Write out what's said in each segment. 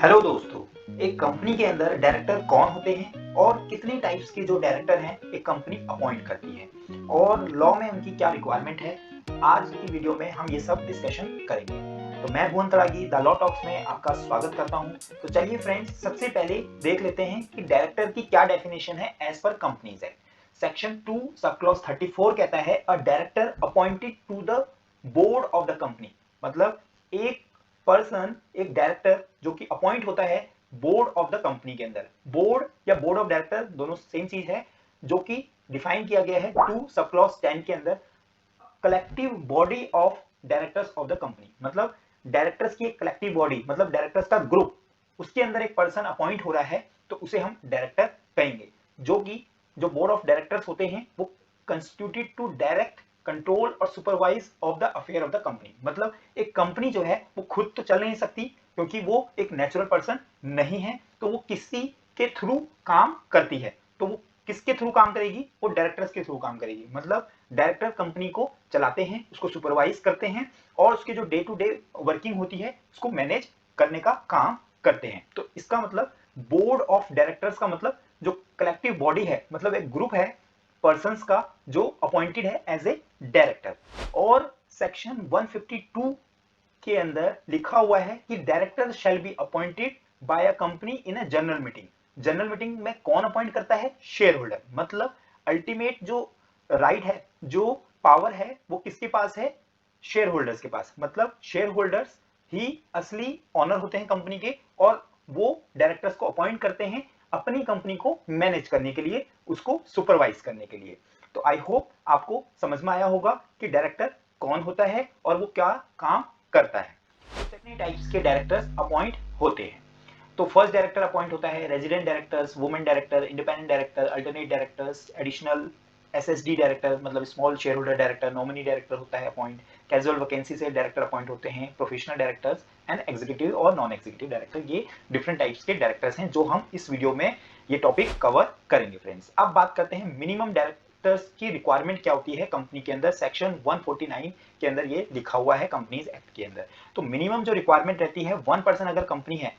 Hello दोस्तों, एक company के अंदर डायरेक्टर कौन होते हैं और कितने टाइप्स के जो डायरेक्टर हैं एक कंपनी अपॉइंट करती है और लॉ में उनकी क्या रिक्वायरमेंट है, आज की वीडियो में हम ये सब डिस्कशन करेंगे। तो मैं भुवन तड़ागी द लॉ टॉक्स में आपका स्वागत करता हूं। तो चलिए फ्रेंड्स, सबसे पहले देख लेते हैं कि डायरेक्टर की क्या डेफिनेशन है as per companies act. Section 2 sub clause 34 कहता है a director appointed to the board of the company. मतलब एक पर्सन, एक डायरेक्टर जो कि अपॉइंट होता है बोर्ड ऑफ द कंपनी के अंदर। बोर्ड या बोर्ड ऑफ डायरेक्टर दोनों सेम चीज है, जो कि डिफाइन किया गया है 2 सब क्लॉज 10 के अंदर। Collective body of directors of the company, मतलब डायरेक्टर्स की एक कलेक्टिव बॉडी, मतलब डायरेक्टर्स का ग्रुप, उसके अंदर एक पर्सन अपॉइंट हो रहा है तो उसे हम डायरेक्टर कहेंगे। जो कि जो बोर्ड ऑफ डायरेक्टर्स होते हैं वो कंस्टिट्यूटेड टू डायरेक्ट कंट्रोल और supervise of the affair of the company. मतलब एक कंपनी जो है वो खुद तो चल नहीं सकती, क्योंकि वो एक नेचुरल पर्सन नहीं है, तो वो किसी के थ्रू काम करती है। तो वो किसके थ्रू काम करेगी? वो डायरेक्टर्स के थ्रू काम करेगी। मतलब डायरेक्टर कंपनी को चलाते हैं, उसको सुपरवाइज करते हैं और उसकी जो डे टू डे वर्किंग होती है उसको मैनेज करने का काम करते हैं। तो इसका मतलब बोर्ड ऑफ डायरेक्टर्स का मतलब जो कलेक्टिव बॉडी है, मतलब एक ग्रुप है पर्संस का जो अपॉइंटेड है एज ए डायरेक्टर। और सेक्शन 152 के अंदर लिखा हुआ है कि director shall be appointed by a company in a general meeting. General meeting में कौन अपॉइंट करता है? Share holder. मतलब अल्टीमेट जो राइट है, जो पावर है, वो किसके पास है? शेयर होल्डर्स के पास। मतलब शेयर होल्डर्स ही असली ऑनर होते हैं कंपनी के, और वो डायरेक्टर्स को अपॉइंट करते हैं अपनी कंपनी को मैनेज करने के लिए, उसको सुपरवाइज करने के लिए। तो आई होप आपको समझ में आया होगा कि डायरेक्टर कौन होता है और वो क्या काम करता है। कितने टाइप्स के डायरेक्टर्स अपॉइंट होते हैं? तो फर्स्ट डायरेक्टर अपॉइंट होता है resident directors, women director, independent director, alternate directors, additional SSD director मतलब small share holder director, nominee director होता है अपॉइंट, कैजुअल वैकेंसी से डायरेक्टर अपॉइंट होते हैं, प्रोफेशनल डायरेक्टर्स एंड एग्जीक्यूटिव और नॉन एग्जीक्यूटिव डायरेक्टर। ये डिफरेंट टाइप्स के directors हैं जो हम इस वीडियो में ये टॉपिक कवर करेंगे फ्रेंड्स। अब बात करते हैं मिनिमम डायरेक्टर्स की रिक्वायरमेंट क्या होती है कंपनी के अंदर। सेक्शन 149 के अंदर ये लिखा हुआ है कंपनीज एक्ट के अंदर। तो मिनिमम जो रिक्वायरमेंट रहती है, 1% अगर कंपनी है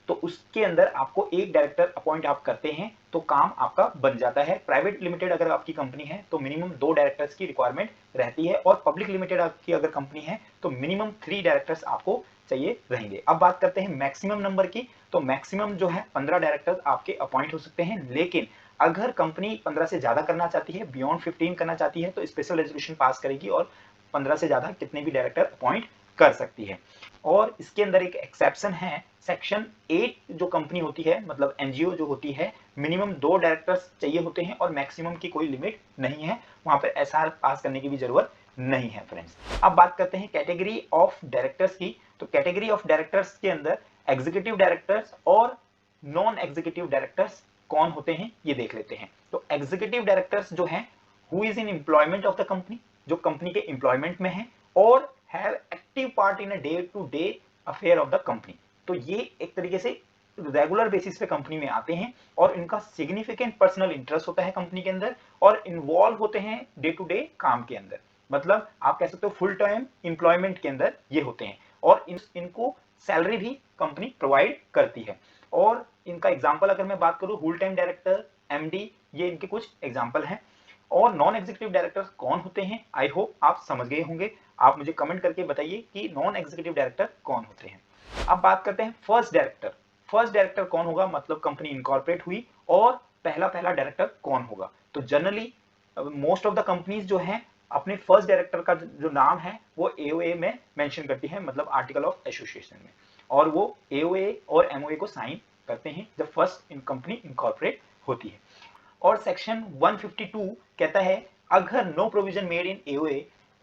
तो उसके अंदर आपको एक डायरेक्टर अपॉइंट आप करते हैं तो काम आपका बन जाता है। प्राइवेट लिमिटेड अगर आपकी कंपनी है तो मिनिमम 2 डायरेक्टर्स की रिक्वायरमेंट रहती है, और पब्लिक लिमिटेड आपकी अगर कंपनी है तो मिनिमम 3 डायरेक्टर्स आपको चाहिए रहेंगे। अब बात करते हैं मैक्सिमम नंबर की। तो मैक्सिमम जो है 15 डायरेक्टर्स आपके अपॉइंट हो सकते हैं, लेकिन अगर कंपनी 15 से ज्यादा करना चाहती है, बियॉन्ड 15 करना चाहती है, तो स्पेशल रेजोल्यूशन पास करेगी और 15 से ज्यादा कितने भी डायरेक्टर अपॉइंट कर सकती है। और इसके अंदर एक एक्सेप्शन है, सेक्शन 8 जो कंपनी होती है, मतलब एनजीओ जो होती है, मिनिमम 2 डायरेक्टर्स चाहिए होते हैं और मैक्सिमम की कोई लिमिट नहीं है, वहां पर एसआर पास करने की भी जरूरत नहीं है फ्रेंड्स। अब बात करते हैं कैटेगरी ऑफ डायरेक्टर्स की। तो कैटेगरी ऑफ डायरेक्टर्स के अंदर एग्जीक्यूटिव डायरेक्टर्स और नॉन एग्जीक्यूटिव डायरेक्टर्स कौन होते हैं ये देख लेते हैं। तो एग्जीक्यूटिव डायरेक्टर्स जो हैं who is in employment of the company, जो कंपनी के एम्प्लॉयमेंट में है और have active part in a day to day affair of the company. तो ये एक तरीके से रेगुलर बेसिस पे कंपनी में आते हैं और इनका सिग्निफिकेंट पर्सनल इंटरेस्ट होता है कंपनी के अंदर और इन्वॉल्व होते हैं डे टू डे काम के अंदर। मतलब आप कह सकते हो फुल टाइम एम्प्लॉयमेंट के अंदर ये होते हैं और इनको सैलरी भी कंपनी प्रोवाइड करती है। और इनका एग्जाम्पल अगर मैं बात करूं, फुल टाइम डायरेक्टर, एमडी, ये इनके कुछ एग्जाम्पल हैं। और नॉन एग्जीक्यूटिव डायरेक्टर्स कौन होते हैं, आई होप आप समझ गए होंगे। आप मुझे कमेंट करके बताइए कि नॉन एग्जीक्यूटिव डायरेक्टर कौन होते हैं। अब बात करते हैं फर्स्ट डायरेक्टर। फर्स्ट डायरेक्टर कौन होगा, मतलब कंपनी इनकॉर्पोरेट हुई और पहला पहला डायरेक्टर कौन होगा। तो generally most of the companies जो हैं अपने फर्स्ट डायरेक्टर का जो नाम है वो एओए में मेंशन करती है, मतलब आर्टिकल ऑफ एसोसिएशन में, और वो एओए और एमओए को साइन करते हैं जब फर्स्ट इन कंपनी इनकॉर्पोरेट होती है। और सेक्शन 152 कहता है अगर no provision made in AOA,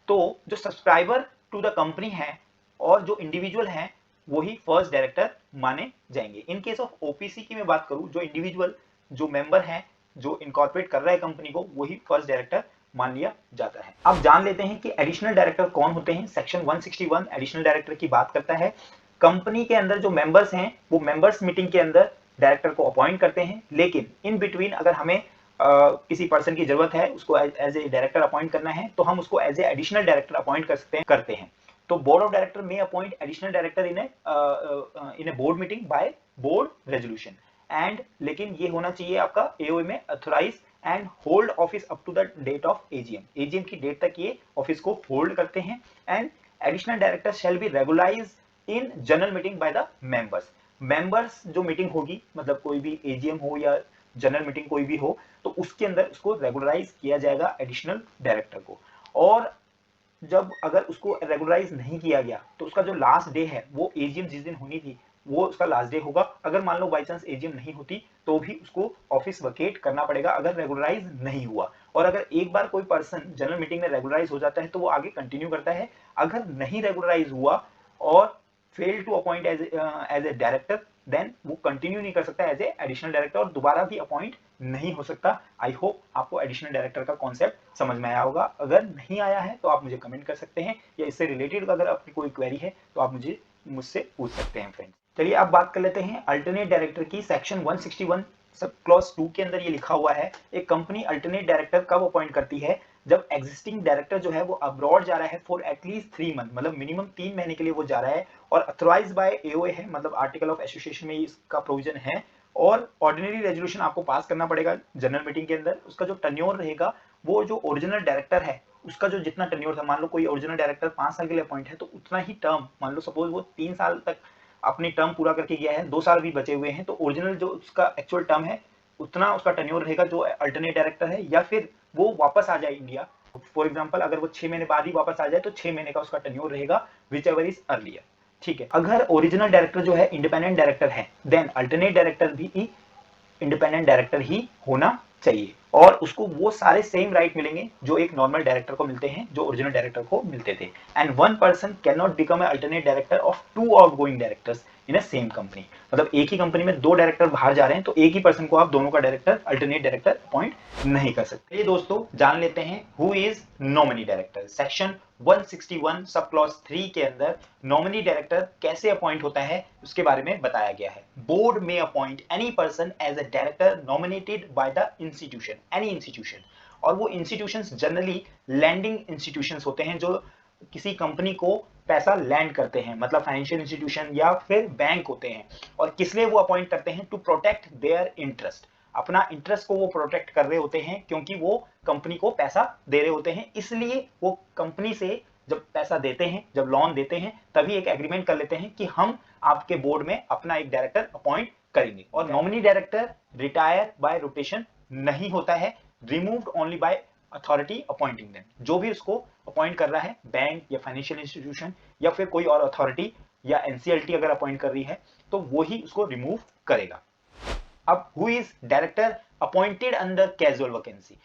तो जो सब्सक्राइबर टू द कंपनी है और जो इंडिविजुअल है वही फर्स्ट डायरेक्टर माने जाएंगे। इन केस ऑफ ओपीसी की मैं बात करूं, जो इंडिविजुअल जो मेंबर है जो इनकॉर्पोरेट कर रहा है कंपनी को, वही फर्स्ट डायरेक्टर मान लिया जाता है। अब जान लेते हैं कि एडिशनल डायरेक्टर कौन होते हैं। सेक्शन 161 एडिशनल डायरेक्टर की बात करता है। कंपनी के अंदर जो मेंबर्स हैं वो मेंबर्स मीटिंग के अंदर डायरेक्टर को अपॉइंट करते हैं, लेकिन इन बिटवीन अगर हमें किसी पर्सन की जरूरत है, उसको एज ए डायरेक्टर अपॉइंट करना है, तो हम उसको as a additional director appoint कर सकते हैं, करते हैं। तो board of director may appoint additional director in a board meeting by board resolution and, लेकिन ये होना चाहिए आपका एओए में authorise and hold office up to the date of AGM. AGM की डेट तक ये ऑफिस को होल्ड करते हैं। And additional director shall be regularise in general meeting by the members जो मीटिंग होगी, मतलब कोई भी एजीएम हो या जनरल मीटिंग कोई भी हो, तो उसके अंदर उसको रेगुलराइज किया जाएगा एडिशनल डायरेक्टर को। और जब अगर उसको रेगुलराइज नहीं किया गया तो उसका जो लास्ट डे है वो एजीएम जिस दिन होनी थी वो उसका लास्ट डे होगा। अगर मान लो बाई चांस एजीएम नहीं होती तो भी उसको ऑफिस वकेट करना पड़ेगा अगर रेगुलराइज नहीं हुआ। और अगर एक बार कोई पर्सन जनरल मीटिंग में रेगुलराइज हो जाता है तो वो आगे कंटिन्यू करता है। अगर नहीं रेगुलराइज हुआ और fail to appoint as a director, then वो कंटिन्यू नहीं कर सकता एज ए एडिशनल डायरेक्टर और दोबारा भी अपॉइंट नहीं हो सकता। आई होप आपको एडिशनल डायरेक्टर का कॉन्सेप्ट समझ में आया होगा। अगर नहीं आया है तो आप मुझे कमेंट कर सकते हैं, या इससे रिलेटेड अगर आपकी कोई क्वेरी है तो आप मुझसे पूछ सकते हैं फ्रेंड्स। चलिए अब बात कर लेते हैं अल्टरनेट डायरेक्टर की। सेक्शन 161 सब क्लॉज 2 के अंदर ये लिखा हुआ है, एक कंपनी अल्टरनेट डायरेक्टर कब अपॉइंट करती है? जब एग्जिस्टिंग डायरेक्टर जो है वो अब्रॉड जा रहा है फॉर एटलीस्ट 3 मंथ, मतलब मिनिमम 3 महीने के लिए वो जा रहा है और अथोराइज बाय एओए है, मतलब आर्टिकल ऑफ एसोसिएशन में इसका प्रोविजन है। और ऑर्डिनरी रेजोल्यूशन आपको पास करना पड़ेगा जनरल मीटिंग के अंदर। उसका जो टर्न्योर रहेगा वो जो ओरिजिनल डायरेक्टर है उसका जो जितना टर्न्योर था, मान लो कोई ओरिजिनल डायरेक्टर 5 साल के लिए अपॉइंट है तो उतना ही टर्म, मान लो सपोज वो 3 साल तक अपनी टर्म पूरा करके गया है, 2 साल भी बचे हुए हैं, तो ओरिजिनल जो उसका एक्चुअल टर्म है उतना उसका टर्न्योर रहेगा जो अल्टरनेट डायरेक्टर है। या फिर वो वापस आ जाए इंडिया, फॉर एग्जांपल अगर वो 6 महीने बाद ही वापस आ जाए तो 6 महीने का उसका टर्न्योर रहेगा, विच एवर इज अर्लियर। ठीक है, अगर ओरिजिनल डायरेक्टर जो है इंडिपेंडेंट डायरेक्टर है देन अल्टरनेट डायरेक्टर भी इंडिपेंडेंट डायरेक्टर ही होना चाहिए और उसको वो सारे सेम राइट मिलेंगे जो एक नॉर्मल डायरेक्टर को मिलते हैं, जो ओरिजिनल डायरेक्टर को मिलते थे। And one person can not become a alternate director of 2 outgoing directors in a same company. मतलब एक ही कंपनी में 2 डायरेक्टर बाहर जा रहे हैं तो एक ही पर्सन को आप दोनों का डायरेक्टर अल्टरनेट डायरेक्टर अपॉइंट नहीं कर सकते। ये दोस्तों जान लेते हैं who is nominee director. Section 161 sub clause 3 के अंदर नॉमिनी डायरेक्टर कैसे अपॉइंट होता है उसके बारे में बताया गया है। बोर्ड में appoint any person as a director nominated by the institution, any institution. और वो इंस्टीट्यूशंस जनरली लैंडिंग इंस्टीट्यूशंस होते हैं जो किसी कंपनी को पैसा लैंड करते हैं, मतलब फाइनेंशियल इंस्टीट्यूशन या फिर बैंक होते हैं। और किस लिए वो अपॉइंट करते हैं? टू प्रोटेक्ट देयर इंटरेस्ट, अपना इंटरेस्ट को वो प्रोटेक्ट कर रहे होते हैं क्योंकि वो कंपनी को पैसा दे रहे होते हैं। इसलिए वो कंपनी से जब पैसा देते हैं, जब लोन देते हैं, तभी एक एग्रीमेंट कर लेते हैं कि हम आपके बोर्ड में अपना एक डायरेक्टर अपॉइंट करेंगे। और nominee director retire bye rotation नहीं होता है, removed only by authority appointing them. जो भी उसको अपॉइंट कर रहा है, बैंक या फाइनेंशियल इंस्टीट्यूशन या फिर कोई और अथॉरिटी या एनसीएलटी अगर अपॉइंट कर रही है तो वो ही उसको रिमूव करेगा। अब who is director appointed under casual vacancy.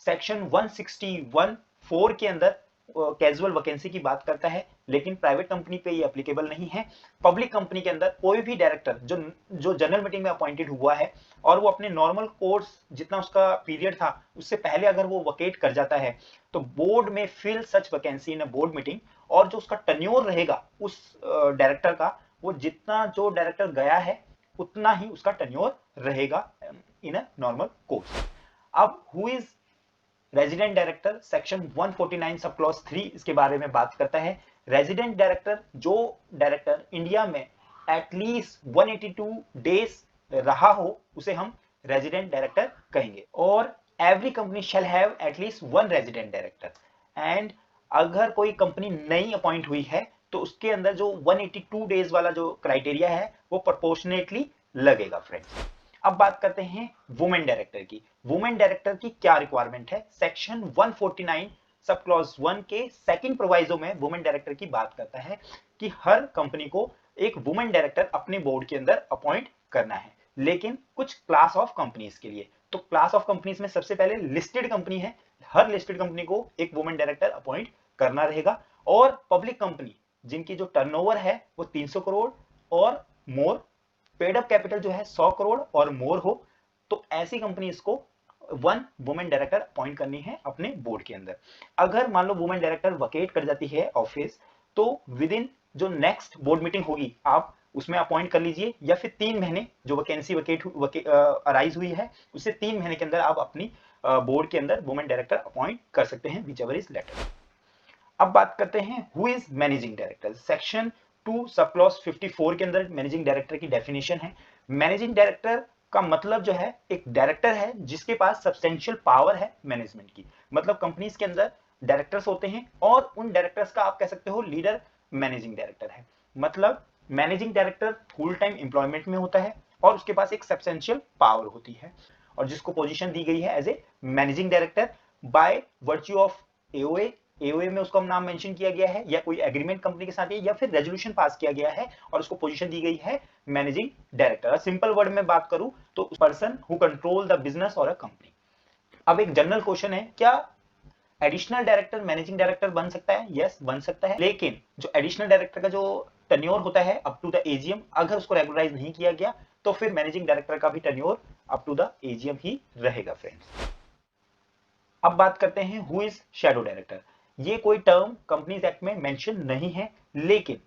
Section 161(4) के अंदर कैजुअल वैकेंसी की बात करता है, लेकिन प्राइवेट कंपनी पे ये एप्लीकेबल नहीं है। पब्लिक कंपनी के अंदर कोई भी डायरेक्टर जो जनरल मीटिंग में अपॉइंटेड हुआ है और वो अपने नॉर्मल कोर्स जितना उसका पीरियड था उससे पहले अगर वो वकेट कर जाता है तो बोर्ड में fill such vacancy in a board meeting. और जो उसका टर्न्योर रहेगा उस डायरेक्टर का, वो जितना जो डायरेक्टर गया है उतना ही उसका टर्न्योर रहेगा इन अ नॉर्मल कोर्स। अब who is resident director. Section 149 sub clause 3 इसके बारे में बात करता है। रेजिडेंट डायरेक्टर, जो डायरेक्टर इंडिया में एटलीस्ट 182 डेज रहा हो उसे हम रेजिडेंट डायरेक्टर कहेंगे। और every company shall have at least 1 resident director. And अगर कोई कंपनी नई अपॉइंट हुई है तो उसके अंदर जो 182 डेज वाला जो क्राइटेरिया है वो प्रोपोर्शनेटली लगेगा फ्रेंड्स। अब बात करते हैं वुमेन डायरेक्टर की। वुमेन डायरेक्टर की क्या रिक्वायरमेंट है? सेक्शन 149 सब क्लॉज 1 के सेकंड प्रोवाइजो में वुमेन डायरेक्टर की बात करता है कि हर कंपनी को एक वुमेन डायरेक्टर अपने बोर्ड के अंदर अपॉइंट करना है, लेकिन कुछ क्लास ऑफ कंपनीज के लिए। तो क्लास ऑफ कंपनीज में सबसे पहले लिस्टेड कंपनी है, हर लिस्टेड कंपनी को एक वुमेन डायरेक्टर अपॉइंट करना रहेगा। और पब्लिक कंपनी जिनकी जो टर्नओवर है वो 300 करोड़ और मोर, पेड अप कैपिटल जो है 100 करोड़ और मोर हो, तो ऐसी कंपनीज को 1 वुमेन डायरेक्टर अपॉइंट करनी है अपने बोर्ड के अंदर। अगर मान लो वुमेन डायरेक्टर वकेट कर जाती है ऑफिस तो विद इन जो नेक्स्ट बोर्ड मीटिंग होगी आप उसमें अपॉइंट कर लीजिए, या फिर 3 महीने जो वैकेंसी अराइज हुई है उससे 3 महीने के अंदर आप अपनी बोर्ड के अंदर वुमेन डायरेक्टर अपॉइंट कर सकते हैं, व्हिचएवर इज लेटर। अब बात करते हैं who is managing director. Section 2 sub clause 54 के अंदर मैनेजिंग डायरेक्टर की डेफिनेशन है। मैनेजिंग डायरेक्टर का मतलब जो है एक डायरेक्टर है जिसके पास सब्सटेंशियल पावर है मैनेजमेंट की। मतलब कंपनीज के अंदर डायरेक्टर्स होते हैं और उन डायरेक्टर्स का आप कह सकते हो लीडर मैनेजिंग डायरेक्टर है। मतलब managing director full time employment में होता है और उसके पास एक सब्सटेंशियल पावर होती है और जिसको पोजीशन दी गई है as a managing director by virtue of AOA. AOA में उसका नाम मेंशन किया गया है या कोई एग्रीमेंट कंपनी के साथ है या फिर रेजोल्यूशन पास किया गया है और उसको पोजीशन दी गई है मैनेजिंग डायरेक्टर। सिंपल वर्ड में बात करूं तो person who control the business और अ कंपनी। अब एक जनरल क्वेश्चन है, क्या एडिशनल डायरेक्टर मैनेजिंग डायरेक्टर बन सकता है? यस, बन सकता है, लेकिन जो एडिशनल डायरेक्टर का जो टेन्योर होता है अप टू द एजीएम, अगर उसको रेगुलराइज नहीं किया गया तो फिर मैनेजिंग डायरेक्टर का भी tenure up to the AGM ही रहेगा फ्रेंड्स। अब बात करते हैं हु इज शैडो डायरेक्टर। ये कोई टर्म कंपनीज एक्ट में मेंशन नहीं है, लेकिन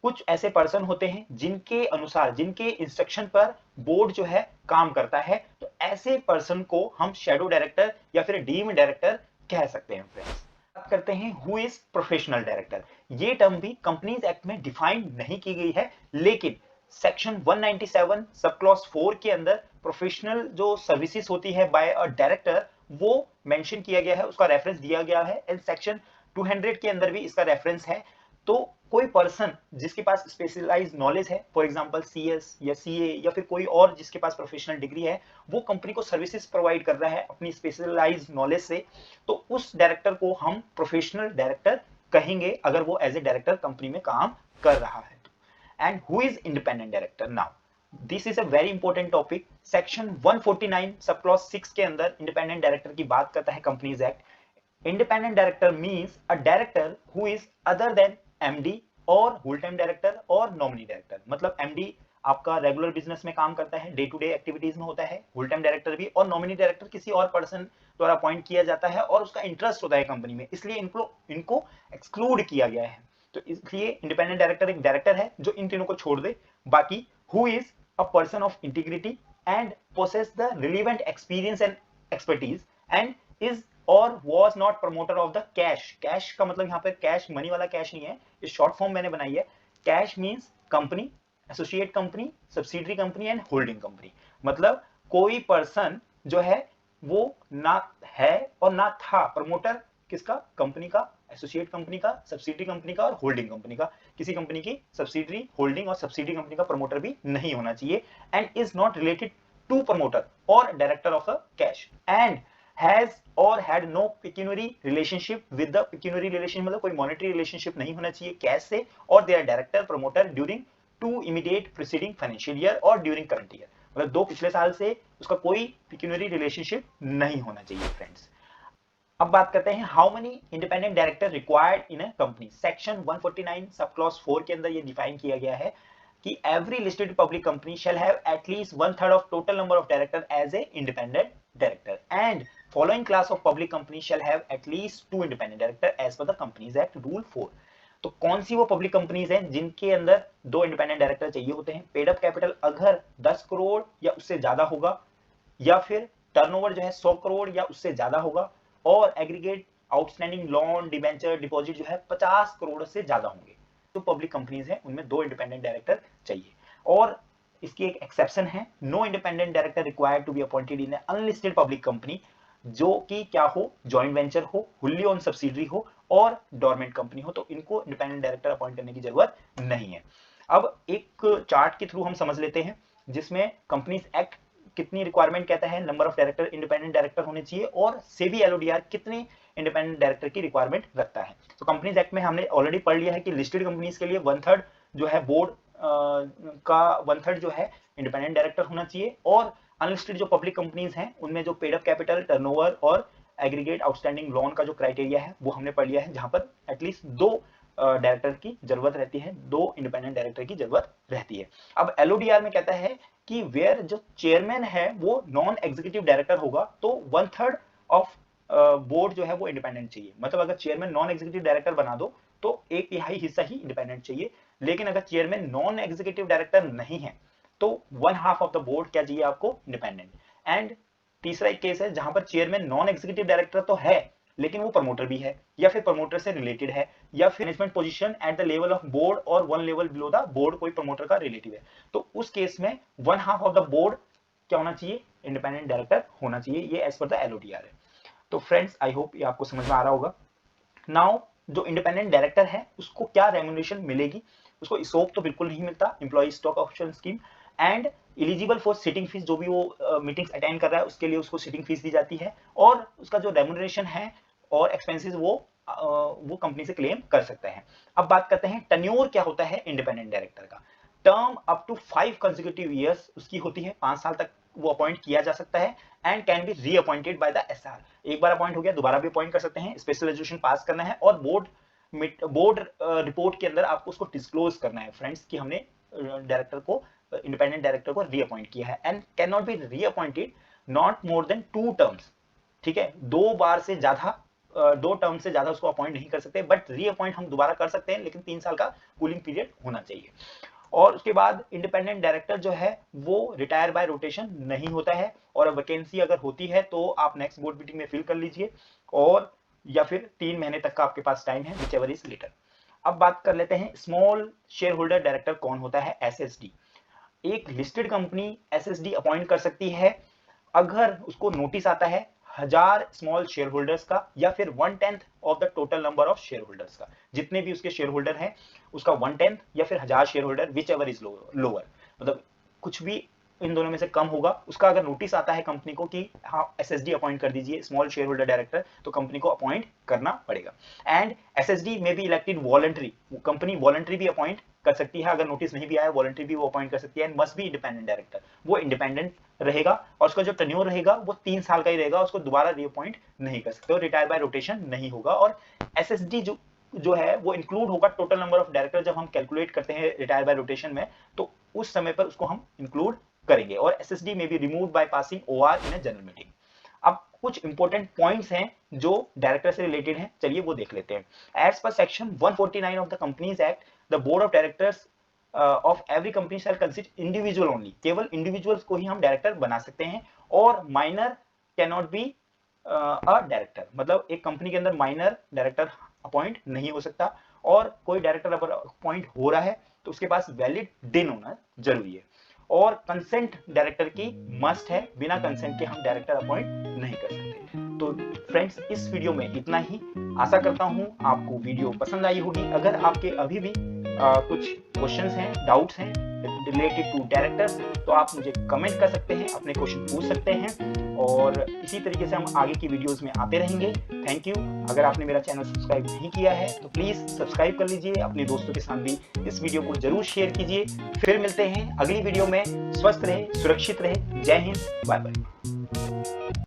कुछ ऐसे पर्सन होते हैं जिनके अनुसार, जिनके इंस्ट्रक्शन पर बोर्ड जो है काम करता है, तो ऐसे पर्सन को हम शैडो डायरेक्टर या फिर डीम डायरेक्टर कह सकते हैं फ्रेंड्स। बात करते हैं हु इज प्रोफेशनल डायरेक्टर। ये टर्म भी कंपनीज एक्ट में डिफाइन नहीं की गई है, लेकिन सेक्शन 197 सब क्लॉज 4 के अंदर प्रोफेशनल जो सर्विसेज होती है बाय अ डायरेक्टर वो मेंशन किया गया है, उसका रेफरेंस दिया गया है एंड सेक्शन 200 के अंदर भी इसका रेफरेंस है। तो कोई पर्सन जिसके पास स्पेशलाइज्ड नॉलेज है, फॉर एग्जांपल सीएस या सीए या फिर कोई और जिसके पास प्रोफेशनल डिग्री है, वो कंपनी को सर्विसेज प्रोवाइड कर रहा है अपनी स्पेशलाइज्ड नॉलेज से, तो उस डायरेक्टर को हम प्रोफेशनल डायरेक्टर कहेंगे अगर वो एज ए डायरेक्टर कंपनी में काम कर रहा है। And who is independent director? Now this is a very important topic. Section 149 sub clause 6 के अंदर इंडिपेंडेंट डायरेक्टर की बात करता है companies act. Independent director means a director who is other than MD और फुल टाइम डायरेक्टर और nominee director. मतलब MD आपका रेगुलर बिजनेस में काम करता है, डे टू डे एक्टिविटीज में होता है, फुल टाइम डायरेक्टर भी, और नॉमिनी डायरेक्टर किसी और पर्सन द्वारा अपॉइंट किया जाता है और उसका इंटरेस्ट होता है कंपनी में, इसलिए इनको एक्सक्लूड किया गया है। तो इसलिए इंडिपेंडेंट डायरेक्टर एक डायरेक्टर है जो इन तीनों को छोड़ दे। बाकी who is a person of integrity and possess the relevant experience and expertise and is or was not promoter of the cash. Cash का मतलब यहाँ पर कैश मनी वाला कैश नहीं है, इस शॉर्ट फॉर्म मैंने बनाई है। Cash means company, associate company, subsidiary company and holding company. मतलब कोई पर्सन जो है वो ना है और ना था प्रमोटर किसका, कंपनी का, एसोसिएट कंपनी का, सब्सिडरी कंपनी का और होल्डिंग कंपनी का। किसी कंपनी की सब्सिडरी, होल्डिंग और सब्सिडरी कंपनी का प्रमोटर भी नहीं होना चाहिए and is not related to promoter or director of the cash and has or had no pecuniary relationship with the pecuniary relation, मतलब कोई मॉनेटरी रिलेशनशिप नहीं होना चाहिए कैश से, और they are director promoter during two immediate preceding financial year और during current year. मतलब दो पिछले साल से उसका कोई पेक्यूनरी रिलेशनशिप नहीं होना चाहिए फ्रेंड्स। अब बात करते हैं how many independent director required in a company. Section 149 sub clause 4 के अंदर ये डिफाइन किया गया है कि every listed public company shall have at least 1/3 of total number of director as a independent director and following class of public company shall have at least 2 independent director as per the companies act rule 4। तो कौन सी वो public companies हैं जिनके अंदर 2 independent director चाहिए होते हैं? Paid up capital अगर 10 करोड़ या उससे ज्यादा होगा, या फिर टर्नओवर जो है 100 करोड़ या उससे ज्यादा होगा, और aggregate outstanding loan debenture deposit जो है 50 करोड़ से ज्यादा होंगे। तो पब्लिक कंपनीज हैं उनमें 2 इंडिपेंडेंट डायरेक्टर चाहिए। और इसकी एक एक्सेप्शन है, no independent director required to be appointed in unlisted public company, जो कि क्या हो, जॉइंट वेंचर हो, हुल्ली ओन सब्सिडरी हो और डोरमेंट कंपनी हो, तो इनको इंडिपेंडेंट डायरेक्टर अपॉइंट करने की जरूरत नहीं है। अब एक चार्ट के थ्रू हम समझ लेते हैं जिसमें कंपनीज एक्ट कितनी रिक्वायरमेंट कहता है, number of director independent director होने चाहिए, और सेबी एलओडीआर कितने इंडिपेंडेंट डायरेक्टर की रिक्वायरमेंट रखता है। तो कंपनीज एक्ट में हमने ऑलरेडी पढ़ लिया है कि लिस्टेड कंपनीज के लिए 1/3 जो है बोर्ड का 1/3 जो है इंडिपेंडेंट डायरेक्टर होना चाहिए, और अनलिस्टेड जो पब्लिक कंपनीज हैं उनमें जो पेड अप कैपिटल, टर्नओवर और एग्रीगेट आउटस्टैंडिंग लोन का जो क्राइटेरिया है वो हमने पढ़ लिया है, जहां पर एटलीस्ट 2 डायरेक्टर की जरूरत रहती है, 2 इंडिपेंडेंट डायरेक्टर की जरूरत रहती है। अब एलओडीआर में कहता है कि वेयर जो चेयरमैन है वो नॉन एग्जीक्यूटिव डायरेक्टर होगा तो 1/3 ऑफ बोर्ड जो है वो इंडिपेंडेंट चाहिए। मतलब अगर चेयरमैन नॉन एग्जीक्यूटिव डायरेक्टर बना दो तो 1/3 हिस्सा ही इंडिपेंडेंट चाहिए, लेकिन अगर चेयरमैन नॉन एग्जीक्यूटिव डायरेक्टर नहीं है तो 1/2 ऑफ द बोर्ड क्या चाहिए आपको, इंडिपेंडेंट। एंड तीसरा एक केस है जहां पर चेयरमैन नॉन एग्जीक्यूटिव डायरेक्टर तो है लेकिन वो प्रमोटर भी है या फिर प्रमोटर से रिलेटेड है या फिर management position at the level of board और 1 लेवल बिलो द बोर्ड कोई प्रमोटर का रिलेटिव है, तो उस केस में 1/2 ऑफ द बोर्ड क्या होना चाहिए, इंडिपेंडेंट डायरेक्टर होना चाहिए। ये एज पर द एलओडीआर है। तो फ्रेंड्स आई होप ये आपको समझ में आ रहा होगा। नाउ जो इंडिपेंडेंट डायरेक्टर है उसको क्या रेम्यूनरेशन मिलेगी, उसको इसोप तो बिल्कुल नहीं मिलता, employee stock option scheme, and eligible for sitting fees, जो भी वो मीटिंग्स अटेंड कर रहा है उसके लिए उसको सिटिंग फीस दी जाती है, और उसका जो रेम्यूनरेशन है और एक्सपेंसेस वो कंपनी से क्लेम कर सकते हैं। अब बात करते हैं टेन्योर क्या होता है इंडिपेंडेंट डायरेक्टर का। Term up to 5 consecutive years उसकी होती है, 5 साल तक वो अपॉइंट किया जा सकता है, and can be reappointed by the SR. एक बार अपॉइंट हो गया दोबारा भी अपॉइंट कर सकते हैं, स्पेशल रेजोल्यूशन पास करना है और बोर्ड रिपोर्ट के अंदर आपको उसको डिस्क्लोज करना है फ्रेंड्स कि हमने डायरेक्टर को इंडिपेंडेंट डायरेक्टर को रीअपॉइंट किया है, and can not B reappointed not more than 2 terms. ठीक है, 2 टर्म से ज्यादा उसको अपॉइंट नहीं कर सकते, बट रीअपॉइंट हम दोबारा कर सकते हैं, लेकिन 3 साल का कूलिंग पीरियड होना चाहिए। और उसके बाद इंडिपेंडेंट डायरेक्टर जो है वो रिटायर बाय रोटेशन नहीं होता है, और वैकेंसी अगर होती है तो आप नेक्स्ट बोर्ड मीटिंग में फिल कर लीजिए, और या फिर 3 महीने तक का आपके पास टाइम है, व्हिचएवर इज लेटर। अब बात कर लेते हैं स्मॉल शेयर होल्डर डायरेक्टर कौन होता है, एसएसडी। एक लिस्टेड कंपनी एसएसडी अपॉइंट कर सकती है अगर उसको नोटिस आता है 1000 स्मॉल शेयर होल्डर्स का या फिर 1/10 of the total number of share holders का, जितने भी उसके शेयर होल्डर हैं उसका 1/10 या फिर 1000 share holder, which ever is lower, मतलब कुछ भी इन दोनों में से कम होगा, उसका अगर नोटिस आता है कंपनी को कि हाँ एसएसडी अपॉइंट कर दीजिए स्मॉल शेयर होल्डर डायरेक्टर, तो कंपनी को अपॉइंट करना पड़ेगा। एंड एसएसडी में be elected voluntary, company voluntary भी अपॉइंट कर सकती है, अगर नोटिस नहीं भी आया वॉलंटरी भी वो अपॉइंट कर सकती है, and must be independent director, वो इंडिपेंडेंट रहेगा और उसका जो टेन्योर रहेगा वो 3 साल का ही रहेगा, उसको दोबारा रीअपॉइंट नहीं कर सकते, और रिटायर बाय रोटेशन नहीं होगा। और एसएसडी जो है वो इंक्लूड होगा टोटल नंबर ऑफ डायरेक्टर, जब हम कैलकुलेट करते हैं रिटायर बाय रोटेशन में, तो उस समय पर उसको हम इंक्लूड करेंगे, और एसएसडी में be removed by passing OR in a general meeting. अब कुछ इंपॉर्टेंट पॉइंट्स हैं जो डायरेक्टर से रिलेटेड हैं, चलिए वो देख लेते हैं। As per section 149 of the companies act, the board of directors of every company shall consider individual only, केवल इंडिविजुअल्स को ही हम डायरेक्टर बना सकते हैं, और minor can not be a director, मतलब एक कंपनी के अंदर माइनर डायरेक्टर अपॉइंट नहीं हो सकता, और कोई डायरेक्टर अगर अपॉइंट हो रहा है तो उसके पास वैलिड डिन होना जरूरी है, और कंसेंट डायरेक्टर की मस्ट है, बिना कंसेंट के हम डायरेक्टर अपॉइंट नहीं कर सकते। तो फ्रेंड्स इस वीडियो में इतना ही, आशा करता हूं आपको वीडियो पसंद आई होगी। अगर आपके अभी भी कुछ क्वेश्चंस हैं, डाउट्स हैं रिलेटेड टू डायरेक्टर्स, तो आप मुझे कमेंट कर सकते हैं, अपने क्वेश्चन पूछ सकते हैं, और इसी तरीके से हम आगे की वीडियोस में आते रहेंगे। Thank you. अगर आपने मेरा चैनल सब्सक्राइब नहीं किया है तो प्लीज सब्सक्राइब कर लीजिए, अपने दोस्तों के साथ भी इस वीडियो को जरूर शेयर कीजिए। फिर मिलते हैं अगली वीडियो में, स्वस्थ रहे, सुरक्षित रहे, जय हिंद, बाय बाय।